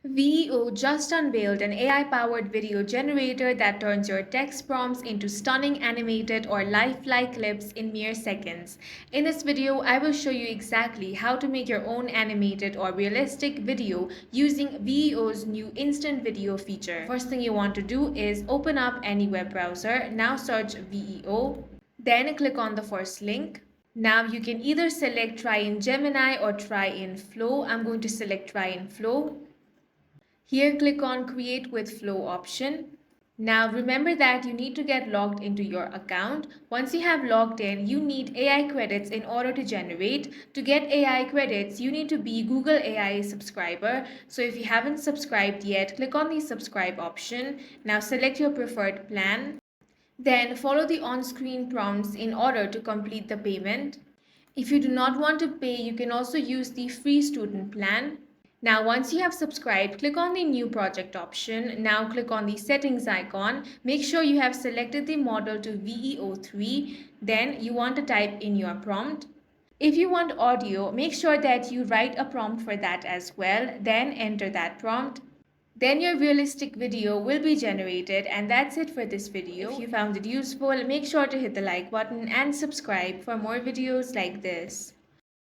VEO just unveiled an AI-powered video generator that turns your text prompts into stunning animated or lifelike clips in mere seconds. In this video, I will show you exactly how to make your own animated or realistic video using VEO's new instant video feature. First thing you want to do is open up any web browser. Now search VEO. Then click on the first link. Now you can either select try in Gemini or try in Flow. I'm going to select try in Flow. Here click on Create with Flow option. Now remember that you need to get logged into your account. Once you have logged in, you need AI credits in order to generate. To get AI credits, you need to be Google AI subscriber. So if you haven't subscribed yet, click on the subscribe option. Now select your preferred plan. Then follow the on-screen prompts in order to complete the payment. If you do not want to pay, you can also use the free student plan. Now, once you have subscribed, click on the new project option. Now click on the settings icon. Make sure you have selected the model to VEO3. Then you want to type in your prompt. If you want audio, make sure that you write a prompt for that as well. Then enter that prompt. Then your realistic video will be generated, and that's it for this video. If you found it useful, make sure to hit the like button and subscribe for more videos like this.